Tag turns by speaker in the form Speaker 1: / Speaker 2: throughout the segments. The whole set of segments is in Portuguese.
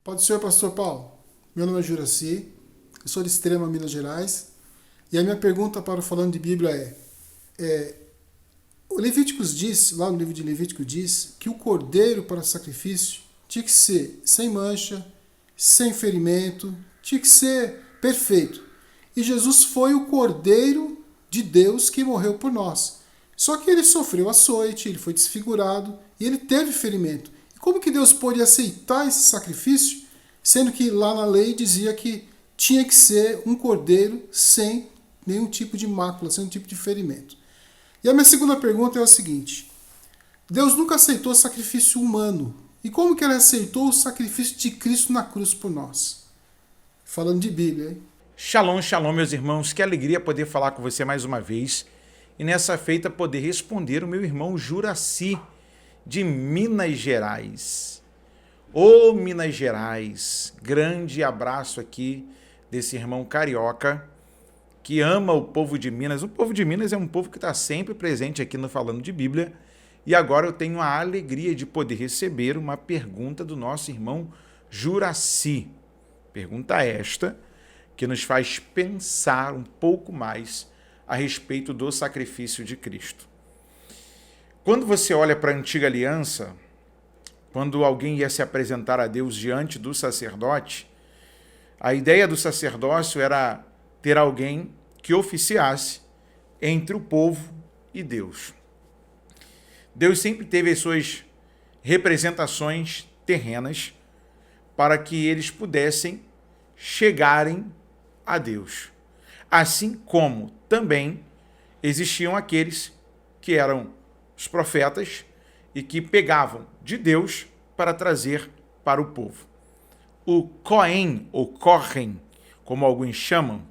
Speaker 1: Pode ser, pastor Paulo. Meu nome é Juraci, eu sou de Extrema, Minas Gerais, e a minha pergunta para o Falando de Bíblia o Levíticos diz, lá no livro de Levítico diz, que o cordeiro para sacrifício tinha que ser sem mancha, sem ferimento, tinha que ser perfeito. E Jesus foi o cordeiro de Deus que morreu por nós. Só que ele sofreu açoite, ele foi desfigurado e ele teve ferimento. E como que Deus pôde aceitar esse sacrifício, sendo que lá na lei dizia que tinha que ser um cordeiro sem nenhum tipo de mácula, sem nenhum tipo de ferimento? E a minha segunda pergunta é o seguinte: Deus nunca aceitou sacrifício humano. E como que ele aceitou o sacrifício de Cristo na cruz por nós? Falando de Bíblia, hein?
Speaker 2: Shalom, shalom, meus irmãos. Que alegria poder falar com você mais uma vez. E nessa feita poder responder o meu irmão Juraci, de Minas Gerais. Ô Minas Gerais, grande abraço aqui desse irmão carioca que ama o povo de Minas. O povo de Minas é um povo que está sempre presente aqui no Falando de Bíblia. E agora eu tenho a alegria de poder receber uma pergunta do nosso irmão Juraci. Pergunta esta que nos faz pensar um pouco mais a respeito do sacrifício de Cristo. Quando você olha para a antiga aliança, quando alguém ia se apresentar a Deus diante do sacerdote, a ideia do sacerdócio era ter alguém que oficiasse entre o povo e Deus. Deus sempre teve as suas representações terrenas para que eles pudessem chegarem a Deus. Assim como também existiam aqueles que eram os profetas e que pegavam de Deus para trazer para o povo. O Cohen, ou Kohen, como alguns chamam,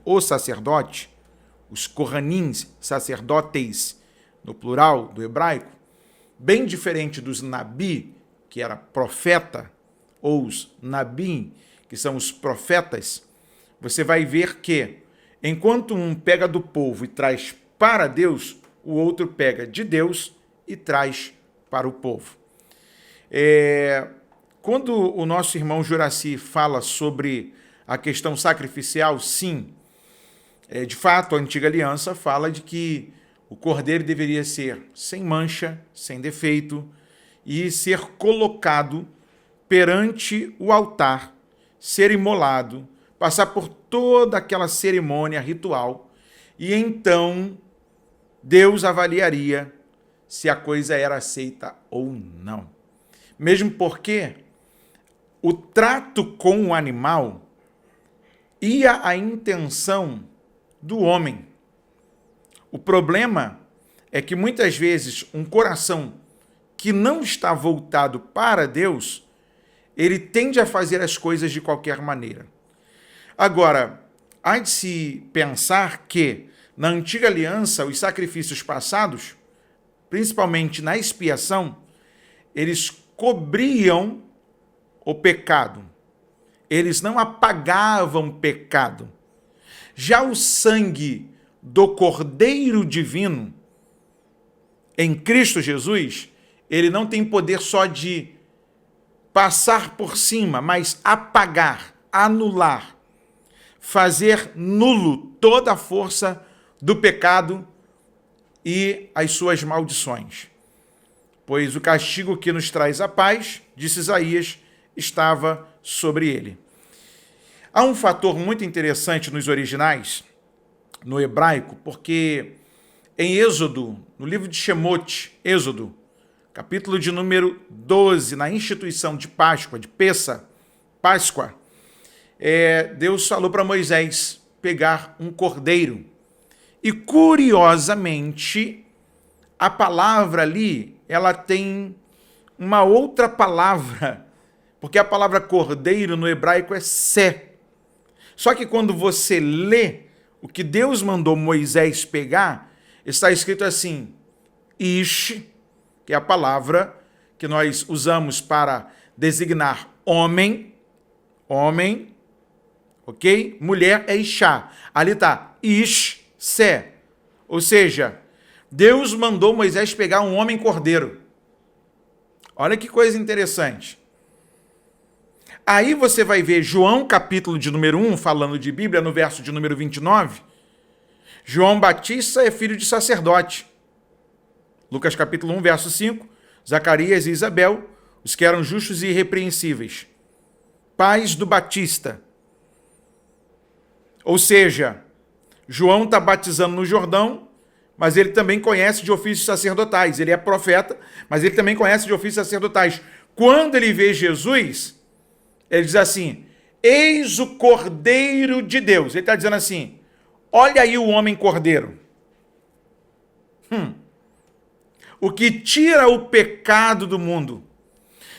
Speaker 2: o sacerdote, os Kohanins, sacerdotes, no plural do hebraico, bem diferente dos Nabi, que era profeta, ou os Nabim, que são os profetas, você vai ver que, enquanto um pega do povo e traz para Deus, o outro pega de Deus e traz para o povo. Quando o nosso irmão Juraci fala sobre a questão sacrificial, sim, de fato, a antiga aliança fala de que o cordeiro deveria ser sem mancha, sem defeito, e ser colocado perante o altar, ser imolado, passar por toda aquela cerimônia ritual, e então Deus avaliaria se a coisa era aceita ou não. Mesmo porque o trato com o animal ia à intenção do homem. O problema é que muitas vezes um coração que não está voltado para Deus, ele tende a fazer as coisas de qualquer maneira. Agora, há de se pensar que na antiga aliança, os sacrifícios passados, principalmente na expiação, eles cobriam o pecado. Eles não apagavam pecado. Já o sangue do Cordeiro Divino, em Cristo Jesus, ele não tem poder só de passar por cima, mas apagar, anular, fazer nulo toda a força do pecado e as suas maldições. Pois o castigo que nos traz a paz, disse Isaías, estava sobre ele. Há um fator muito interessante nos originais, no hebraico, porque em Êxodo, no livro de Shemot, Êxodo, capítulo de número 12, na instituição de Páscoa, de Páscoa, Deus falou para Moisés pegar um cordeiro. E, curiosamente, a palavra ali, ela tem uma outra palavra, porque a palavra cordeiro no hebraico é sé. Só que quando você lê o que Deus mandou Moisés pegar, está escrito assim, ish, que é a palavra que nós usamos para designar homem, ok? Mulher é Ishá. Ali está, ish, sé. Ou seja, Deus mandou Moisés pegar um homem cordeiro. Olha que coisa interessante. Aí você vai ver João, capítulo de número 1, falando de Bíblia, no verso de número 29. João Batista é filho de sacerdote. Lucas capítulo 1, verso 5. Zacarias e Isabel, os que eram justos e irrepreensíveis. Pais do Batista. Ou seja, João está batizando no Jordão, mas ele também conhece de ofícios sacerdotais. Ele é profeta, mas ele também conhece de ofícios sacerdotais. Quando ele vê Jesus, ele diz assim, eis o Cordeiro de Deus. Ele está dizendo assim, olha aí o homem cordeiro. O que tira o pecado do mundo.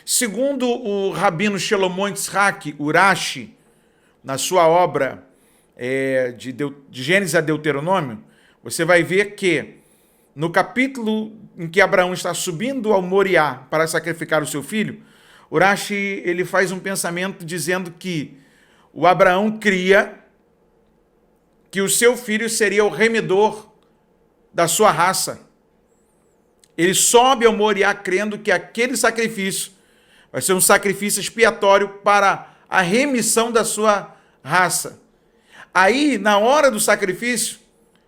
Speaker 2: Segundo o rabino Shalom Yitzhak Urashi, na sua obra de Gênesis a Deuteronômio, você vai ver que no capítulo em que Abraão está subindo ao Moriá para sacrificar o seu filho, Urashi ele faz um pensamento dizendo que o Abraão cria que o seu filho seria o remidor da sua raça. Ele sobe ao Moriá crendo que aquele sacrifício vai ser um sacrifício expiatório para a remissão da sua raça. Aí, na hora do sacrifício,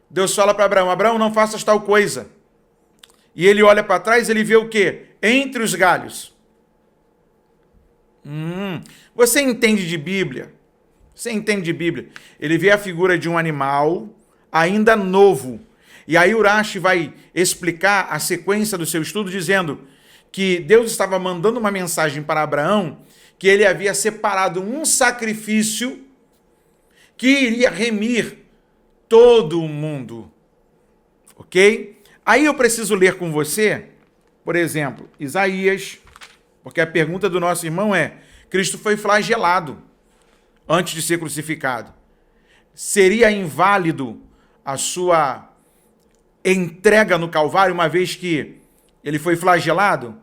Speaker 2: Deus fala para Abraão, Abraão, não faças tal coisa. E ele olha para trás, ele vê o quê? Entre os galhos. Você entende de Bíblia? Você entende de Bíblia? Ele vê a figura de um animal ainda novo. E aí Urashi vai explicar a sequência do seu estudo dizendo que Deus estava mandando uma mensagem para Abraão que ele havia separado um sacrifício que iria remir todo o mundo. Ok? Aí eu preciso ler com você, por exemplo, Isaías, porque a pergunta do nosso irmão é, Cristo foi flagelado antes de ser crucificado. Seria inválido a sua entrega no Calvário, uma vez que ele foi flagelado?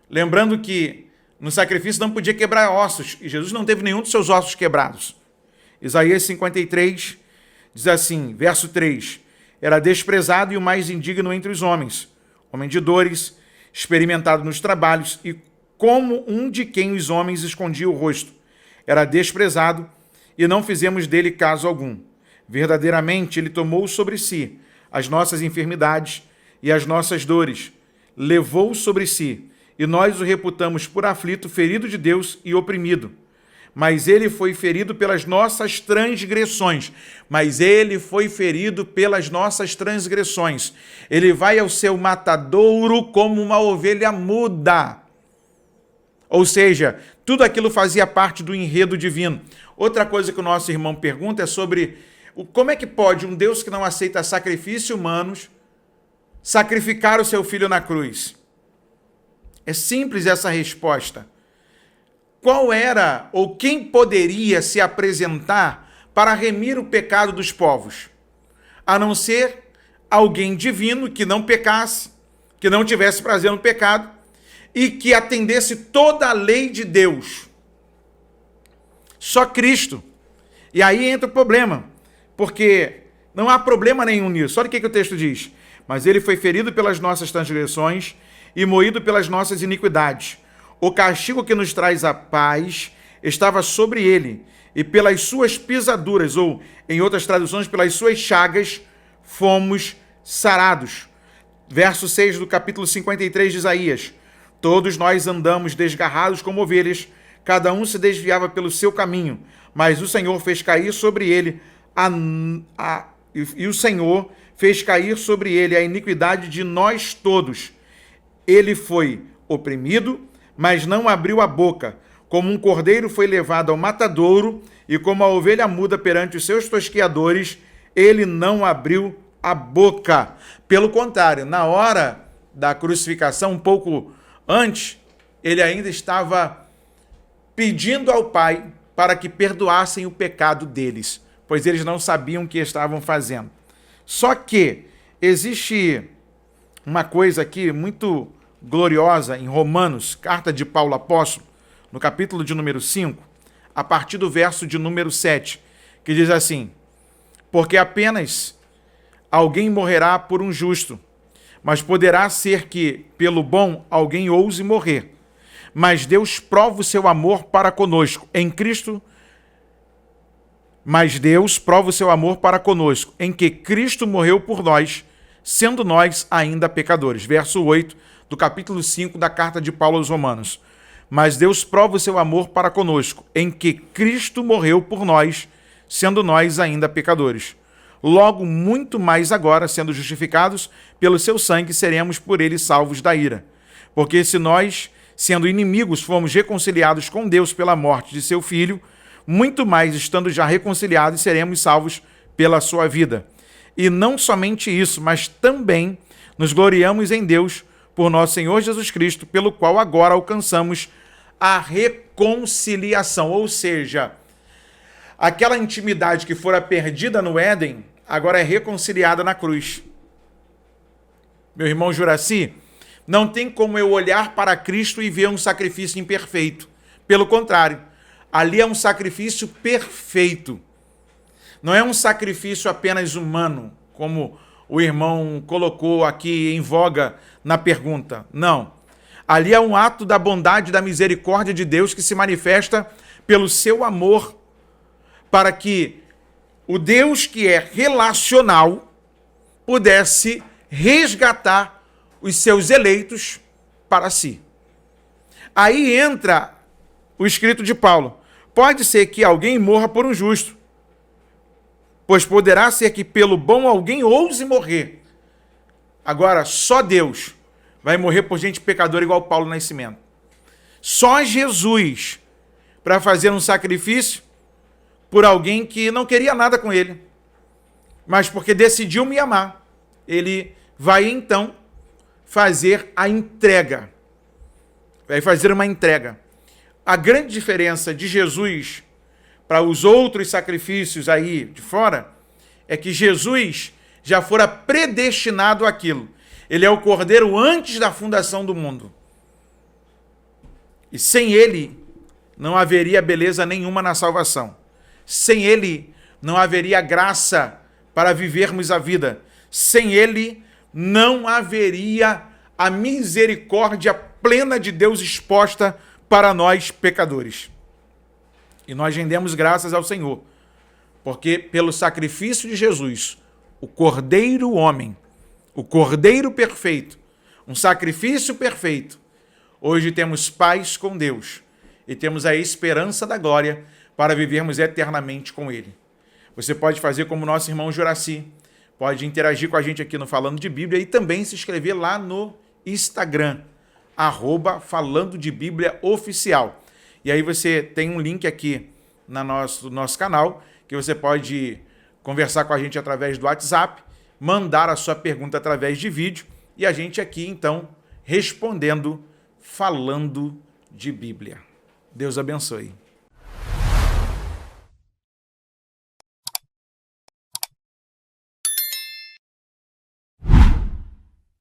Speaker 2: Lembrando que no sacrifício não podia quebrar ossos, e Jesus não teve nenhum dos seus ossos quebrados. Isaías 53 diz assim, verso 3, era desprezado e o mais indigno entre os homens, homem de dores, experimentado nos trabalhos, e como um de quem os homens escondiam o rosto. Era desprezado e não fizemos dele caso algum. Verdadeiramente ele tomou sobre si as nossas enfermidades e as nossas dores, levou sobre si, e nós o reputamos por aflito, ferido de Deus e oprimido. Mas ele foi ferido pelas nossas transgressões. Mas ele foi ferido pelas nossas transgressões. Ele vai ao seu matadouro como uma ovelha muda. Ou seja, tudo aquilo fazia parte do enredo divino. Outra coisa que o nosso irmão pergunta é sobre como é que pode um Deus que não aceita sacrifícios humanos sacrificar o seu filho na cruz? É simples essa resposta. Qual era ou quem poderia se apresentar para remir o pecado dos povos? A não ser alguém divino que não pecasse, que não tivesse prazer no pecado e que atendesse toda a lei de Deus. Só Cristo. E aí entra o problema, porque não há problema nenhum nisso. Olha o que o texto diz. Mas ele foi ferido pelas nossas transgressões e moído pelas nossas iniquidades. O castigo que nos traz a paz estava sobre ele, e pelas suas pisaduras, ou, em outras traduções, pelas suas chagas, fomos sarados. Verso 6 do capítulo 53 de Isaías. Todos nós andamos desgarrados como ovelhas, cada um se desviava pelo seu caminho, mas o Senhor fez cair sobre ele o Senhor fez cair sobre ele a iniquidade de nós todos. Ele foi oprimido, mas não abriu a boca. Como um cordeiro foi levado ao matadouro, e como a ovelha muda perante os seus tosqueadores, ele não abriu a boca. Pelo contrário, na hora da crucificação, um pouco antes, ele ainda estava pedindo ao Pai para que perdoassem o pecado deles, pois eles não sabiam o que estavam fazendo. Só que existe uma coisa aqui muito gloriosa em Romanos, carta de Paulo apóstolo, no capítulo de número 5, a partir do verso de número 7, que diz assim: porque apenas alguém morrerá por um justo, mas poderá ser que, pelo bom, alguém ouse morrer. mas Deus prova o seu amor para conosco em Cristo. Mas Deus prova o seu amor para conosco, em que Cristo morreu por nós, sendo nós ainda pecadores. Verso 8 do capítulo 5 da carta de Paulo aos Romanos. Mas Deus prova o seu amor para conosco, em que Cristo morreu por nós, sendo nós ainda pecadores. Logo, muito mais agora, sendo justificados pelo seu sangue, seremos por ele salvos da ira. Porque se nós, sendo inimigos, fomos reconciliados com Deus pela morte de seu Filho, muito mais, estando já reconciliados, seremos salvos pela sua vida. E não somente isso, mas também nos gloriamos em Deus por nosso Senhor Jesus Cristo, pelo qual agora alcançamos a reconciliação. Ou seja, aquela intimidade que fora perdida no Éden, agora é reconciliada na cruz. Meu irmão Juraci, não tem como eu olhar para Cristo e ver um sacrifício imperfeito. Pelo contrário, ali é um sacrifício perfeito. Não é um sacrifício apenas humano, como o irmão colocou aqui em voga na pergunta. Não. Ali é um ato da bondade e da misericórdia de Deus que se manifesta pelo seu amor para que o Deus que é relacional pudesse resgatar os seus eleitos para si. Aí entra o escrito de Paulo. Pode ser que alguém morra por um justo, pois poderá ser que pelo bom alguém ouse morrer. Agora, só Deus vai morrer por gente pecadora igual Paulo Nascimento. Só Jesus para fazer um sacrifício por alguém que não queria nada com ele, mas porque decidiu me amar. Ele vai então fazer a entrega. Vai fazer uma entrega. A grande diferença de Jesus para os outros sacrifícios aí de fora é que Jesus já fora predestinado àquilo. Ele é o Cordeiro antes da fundação do mundo. E sem ele não haveria beleza nenhuma na salvação. Sem ele não haveria graça para vivermos a vida. Sem ele não haveria a misericórdia plena de Deus exposta para nós pecadores. E nós rendemos graças ao Senhor, porque pelo sacrifício de Jesus, o Cordeiro homem, o Cordeiro perfeito, um sacrifício perfeito, hoje temos paz com Deus e temos a esperança da glória para vivermos eternamente com Ele. Você pode fazer como nosso irmão Juraci, pode interagir com a gente aqui no Falando de Bíblia e também se inscrever lá no Instagram, @Falando de Bíblia Oficial. E aí você tem um link aqui no nosso canal, que você pode conversar com a gente através do WhatsApp, mandar a sua pergunta através de vídeo, e a gente aqui, então, respondendo, falando de Bíblia. Deus abençoe.